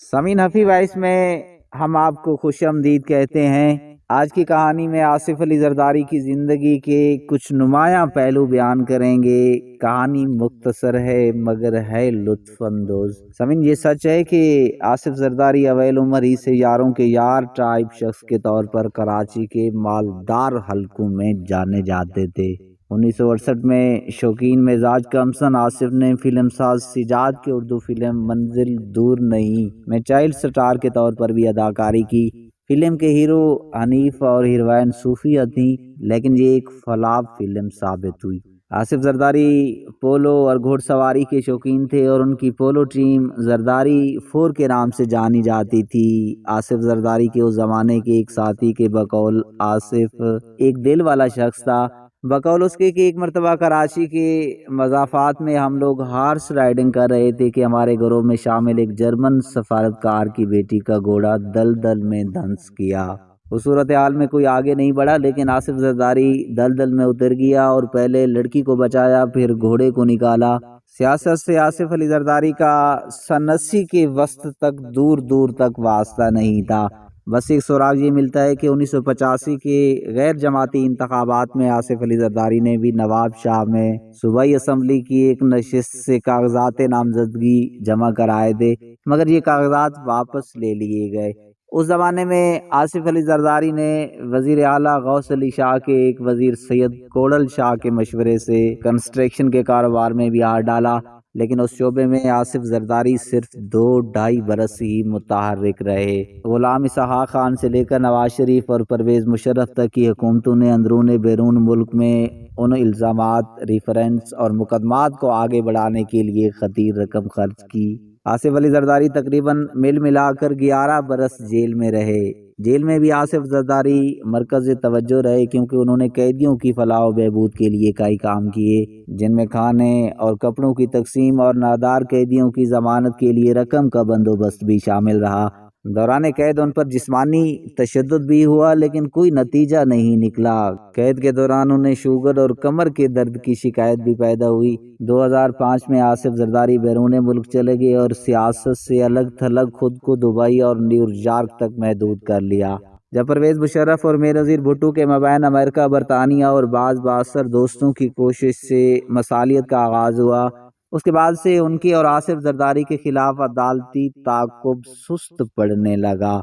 سمین Hafeez voice میں ہم آپ کو خوش آمدید کہتے ہیں۔ آج کی کہانی میں آصف علی زرداری کی زندگی کے کچھ نمایاں پہلو بیان کریں گے۔ کہانی مختصر ہے مگر ہے لطف اندوز۔ سمین یہ سچ ہے کہ آصف زرداری اویل عمر ہی سے یاروں کے یار ٹائپ شخص کے طور پر کراچی کے مالدار حلقوں میں جانے جاتے تھے۔ 1968 میں شوقین مزاج کمسن آصف نے فلم ساز سجاد کی اردو فلم منزل دور نہیں میں چائلڈ سٹار کے طور پر بھی اداکاری کی۔ فلم کے ہیرو حنیف اور ہیروئن صوفیہ تھیں، لیکن یہ ایک فلاپ فلم ثابت ہوئی۔ آصف زرداری پولو اور گھوڑ سواری کے شوقین تھے اور ان کی پولو ٹیم زرداری 4 کے نام سے جانی جاتی تھی۔ آصف زرداری کے اس زمانے کے ایک ساتھی کے بقول آصف ایک دل والا شخص تھا۔ بقول اس کے کہ ایک مرتبہ کراچی کے مضافات میں ہم لوگ ہارس رائڈنگ کر رہے تھے کہ ہمارے گروہ میں شامل ایک جرمن سفارتکار کی بیٹی کا گھوڑا دلدل میں دھنس کیا۔ اس صورتحال میں کوئی آگے نہیں بڑھا، لیکن آصف زرداری دلدل میں اتر گیا اور پہلے لڑکی کو بچایا پھر گھوڑے کو نکالا۔ سیاست سے آصف علی زرداری کا سن80 کے وسط تک دور دور تک واسطہ نہیں تھا۔ بس ایک سراغ یہ ملتا ہے کہ 1985 کے غیر جماعتی انتخابات میں آصف علی زرداری نے بھی نواب شاہ میں صوبائی اسمبلی کی ایک نشست سے کاغذات نامزدگی جمع کرائے تھے، مگر یہ کاغذات واپس لے لیے گئے۔ اس زمانے میں آصف علی زرداری نے وزیر اعلیٰ غوث علی شاہ کے ایک وزیر سید کوڑل شاہ کے مشورے سے کنسٹرکشن کے کاروبار میں بھی ہاتھ ڈالا، لیکن اس شعبے میں آصف زرداری صرف 2-2.5 برس ہی متحرک رہے۔ غلام اسحاق خان سے لے کر نواز شریف اور پرویز مشرف تک کی حکومتوں نے اندرون بیرون ملک میں ان الزامات، ریفرنس اور مقدمات کو آگے بڑھانے کے لیے خطیر رقم خرچ کی۔ آصف علی زرداری تقریباً مل ملا کر 11 برس جیل میں رہے۔ جیل میں بھی آصف زرداری مرکز توجہ رہے، کیونکہ انہوں نے قیدیوں کی فلاح و بہبود کے لیے کئی کام کیے، جن میں کھانے اور کپڑوں کی تقسیم اور نادار قیدیوں کی ضمانت کے لیے رقم کا بندوبست بھی شامل رہا۔ دوران قید ان پر جسمانی تشدد بھی ہوا، لیکن کوئی نتیجہ نہیں نکلا۔ قید کے دوران انہیں شوگر اور کمر کے درد کی شکایت بھی پیدا ہوئی۔ 2005 میں آصف زرداری بیرون ملک چلے گئے اور سیاست سے الگ تھلگ خود کو دبئی اور نیو یارک تک محدود کر لیا۔ جب پرویز مشرف اور میر نذیر بھٹو کے مابین امریکہ، برطانیہ اور بعض بااثر دوستوں کی کوشش سے مصالحت کا آغاز ہوا، اس کے بعد سے ان کے اور آصف زرداری کے خلاف عدالتی تعاقب سست پڑنے لگا۔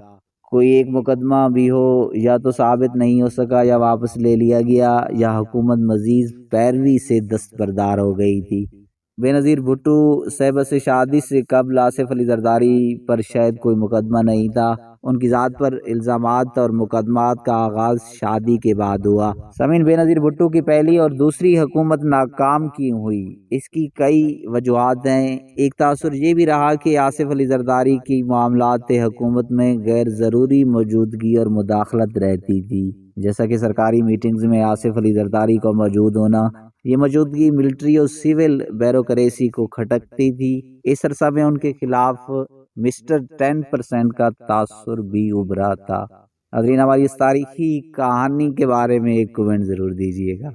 کوئی ایک مقدمہ بھی ہو یا تو ثابت نہیں ہو سکا یا واپس لے لیا گیا، یا حکومت مزید پیروی سے دستبردار ہو گئی تھی۔ بے نظیر بھٹو صحبت شادی سے قبل آصف علی زرداری پر شاید کوئی مقدمہ نہیں تھا۔ ان کی ذات پر الزامات اور مقدمات کا آغاز شادی کے بعد ہوا۔ سمین بے نظیر بھٹو کی پہلی اور دوسری حکومت ناکام کیوں ہوئی؟ اس کی کئی وجوہات ہیں۔ ایک تاثر یہ بھی رہا کہ آصف علی زرداری کی معاملات حکومت میں غیر ضروری موجودگی اور مداخلت رہتی تھی، جیسا کہ سرکاری میٹنگز میں آصف علی زرداری کو موجود ہونا۔ یہ موجودگی ملٹری اور سول بیوروکریسی کو کھٹکتی تھی۔ اس عرصہ میں ان کے خلاف مسٹر 10% کا تاثر بھی ابھرا تھا۔ ناظرین، ہماری اس تاریخی کہانی کے بارے میں ایک کومنٹ ضرور دیجیے گا۔